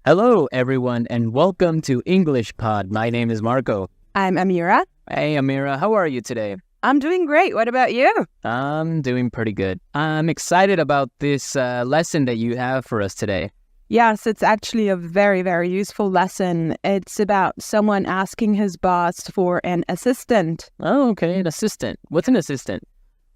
Hello, everyone, and welcome to English Pod. My name is Marco. I'm Amira. Hey, Amira, how are you today? I'm doing great. What about you? I'm doing pretty good. I'm excited about this lesson that you have for us today. Yes, it's actually a very, very useful lesson. It's about someone asking his boss for an assistant. Oh, okay, an assistant. What's an assistant?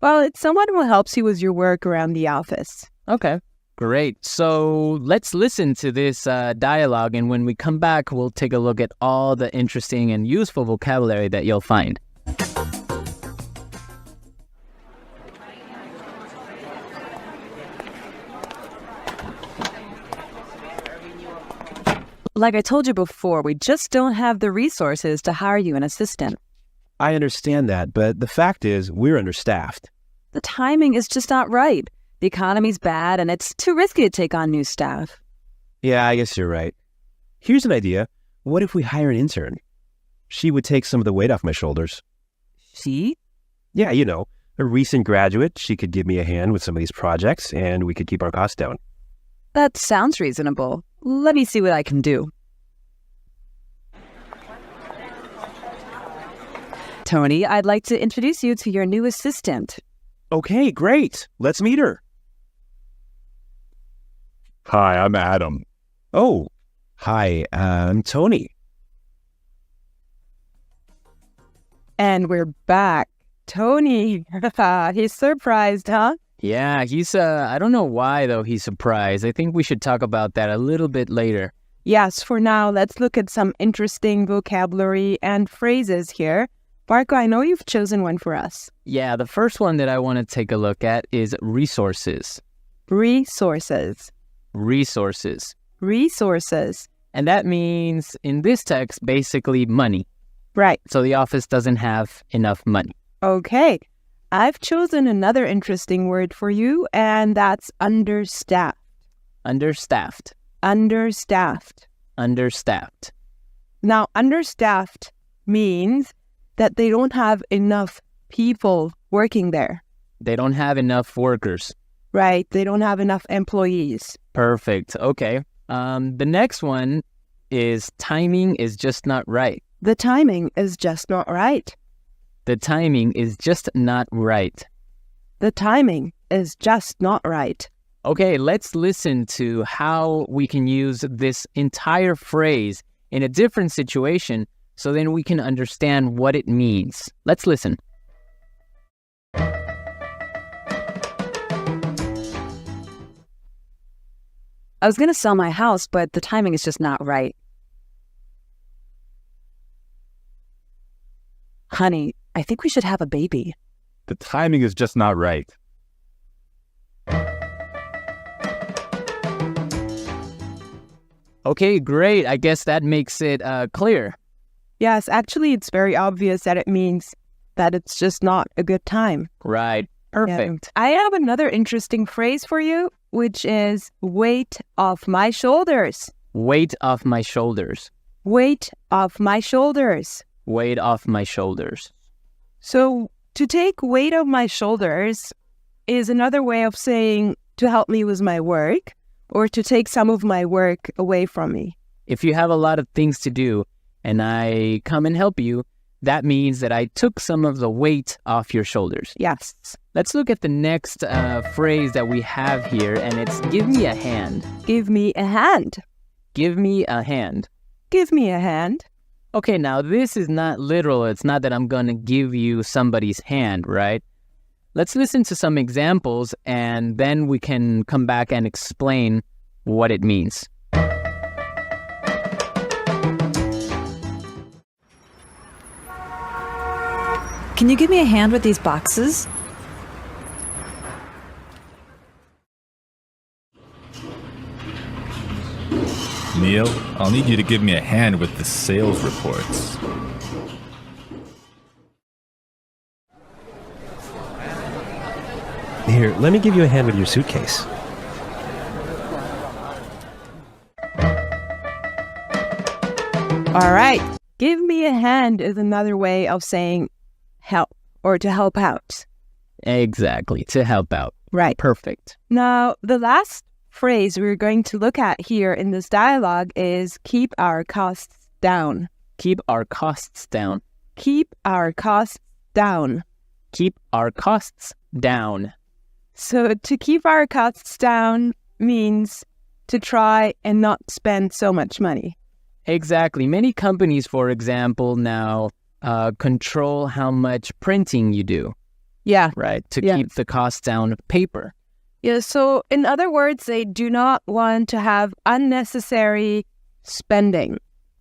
Well, it's someone who helps you with your work around the office. Okay, great. So let's listen to this dialogue, and when we come back, we'll take a look at all the interesting and useful vocabulary that you'll find. Like I told you before, we just don't have the resources to hire you an assistant. I understand that, but the fact is we're understaffed. The timing is just not right. The economy's bad, and it's too risky to take on new staff. Yeah, I guess you're right. Here's an idea. What if we hire an intern? She would take some of the weight off my shoulders. She? Yeah, a recent graduate. She could give me a hand with some of these projects, and we could keep our costs down. That sounds reasonable. Let me see what I can do. Tony, I'd like to introduce you to your new assistant. Okay, great. Let's meet her. Hi, I'm Adam. Oh, hi, I'm Tony. And we're back. Tony, he's surprised, huh? Yeah, I don't know why, though, he's surprised. I think we should talk about that a little bit later. Yes, for now, let's look at some interesting vocabulary and phrases here. Marco, I know you've chosen one for us. Yeah, the first one that I want to take a look at is resources. Resources. Resources. Resources. And that means, in this text, basically money. Right. So the office doesn't have enough money. Okay. I've chosen another interesting word for you, and that's understaffed. Understaffed. Understaffed. Understaffed. Now, understaffed means that they don't have enough people working there. They don't have enough workers. Right. They don't have enough employees. Perfect. Okay. The next one is timing is just not right. The timing is just not right. The timing is just not right. The timing is just not right. Okay, let's listen to how we can use this entire phrase in a different situation so then we can understand what it means. Let's listen. I was going to sell my house, but the timing is just not right. Honey, I think we should have a baby. The timing is just not right. Okay, great. I guess that makes it clear. Yes, actually, it's very obvious that it means that it's just not a good time. Right. Perfect. Yeah. I have another interesting phrase for you, which is weight off my shoulders. Weight off my shoulders. Weight off my shoulders. Weight off my shoulders. So to take weight off my shoulders is another way of saying to help me with my work or to take some of my work away from me. If you have a lot of things to do and I come and help you, that means that I took some of the weight off your shoulders. Yes. Let's look at the next phrase that we have here, and it's give me a hand. Give me a hand. Give me a hand. Give me a hand. Okay, now this is not literal. It's not that I'm going to give you somebody's hand, right? Let's listen to some examples, and then we can come back and explain what it means. Can you give me a hand with these boxes? Neil, I'll need you to give me a hand with the sales reports. Here, let me give you a hand with your suitcase. All right. Give me a hand is another way of saying help or to help out. Exactly, to help out. Right. Perfect. Now, the last phrase we're going to look at here in this dialogue is keep our costs down. Keep our costs down. Keep our costs down. Keep our costs down. So to keep our costs down means to try and not spend so much money. Exactly. Many companies, for example, now control how much printing you do, Yeah. right? To Yeah. keep the costs down of paper. Yeah. So in other words, they do not want to have unnecessary spending.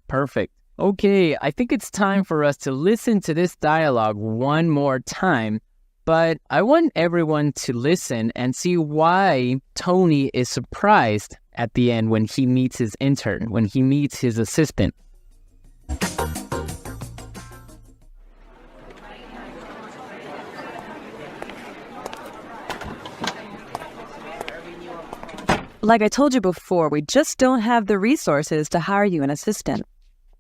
Perfect. Okay, I think it's time for us to listen to this dialogue one more time, but I want everyone to listen and see why Tony is surprised at the end when he meets his intern, when he meets his assistant. Like I told you before, we just don't have the resources to hire you an assistant.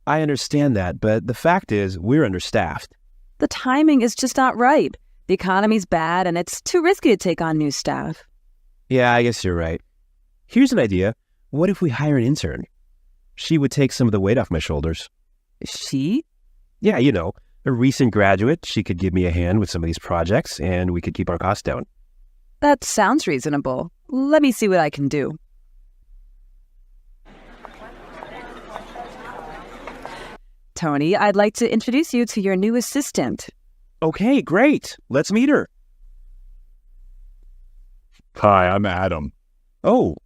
I understand that, but the fact is, we're understaffed. The timing is just not right. The economy's bad, and it's too risky to take on new staff. Yeah, I guess you're right. Here's an idea. What if we hire an intern? She would take some of the weight off my shoulders. She? Yeah, you know, a recent graduate. She could give me a hand with some of these projects, and we could keep our costs down. That sounds reasonable. Let me see what I can do. Tony, I'd like to introduce you to your new assistant. Okay, great. Let's meet her. Hi, I'm Adam. Oh,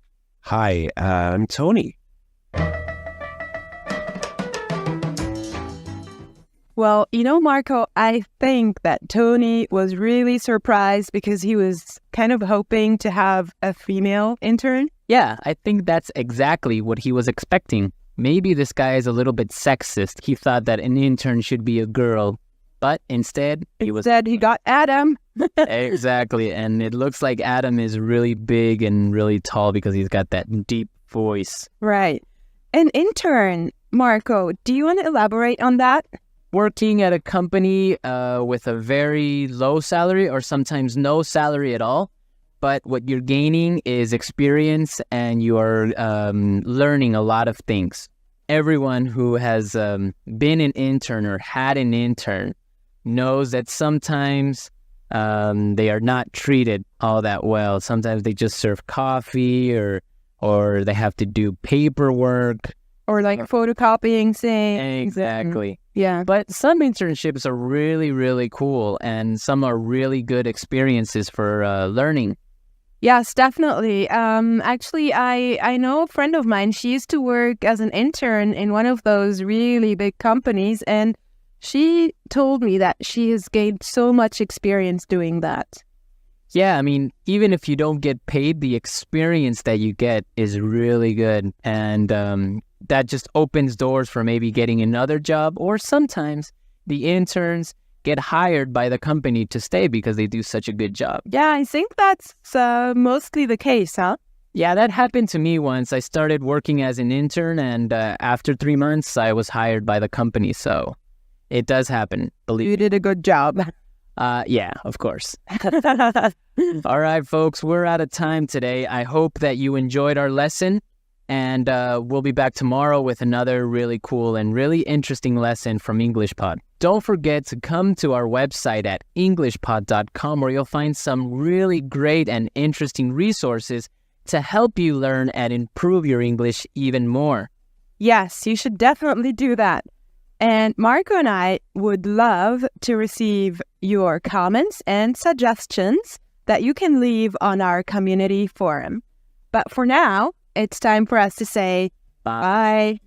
hi, I'm Tony. Well, you know, Marco, I think that Tony was really surprised because he was kind of hoping to have a female intern. Yeah, I think that's exactly what he was expecting. Maybe this guy is a little bit sexist. He thought that an intern should be a girl, but instead he was... Instead, he got Adam. Exactly, and it looks like Adam is really big and really tall because he's got that deep voice. Right. An intern, Marco, do you want to elaborate on that? Working at a company with a very low salary or sometimes no salary at all, but what you're gaining is experience and you are learning a lot of things. Everyone who has been an intern or had an intern knows that sometimes they are not treated all that well. Sometimes they just serve coffee or they have to do paperwork. Or like photocopying things. Exactly. Yeah. But some internships are really, really cool, and some are really good experiences for learning. Yes, definitely. Actually, I know a friend of mine. She used to work as an intern in one of those really big companies, and she told me that she has gained so much experience doing that. Yeah, I mean, even if you don't get paid, the experience that you get is really good, and that just opens doors for maybe getting another job, or sometimes the interns get hired by the company to stay because they do such a good job. Yeah, I think that's mostly the case, huh? Yeah, that happened to me once. I started working as an intern, and after 3 months, I was hired by the company. So it does happen, believe me. You did a good job. Yeah, of course. All right, folks, we're out of time today. I hope that you enjoyed our lesson. And we'll be back tomorrow with another really cool and really interesting lesson from EnglishPod. Don't forget to come to our website at englishpod.com where you'll find some really great and interesting resources to help you learn and improve your English even more. Yes, you should definitely do that. And Marco and I would love to receive your comments and suggestions that you can leave on our community forum. But for now, it's time for us to say bye.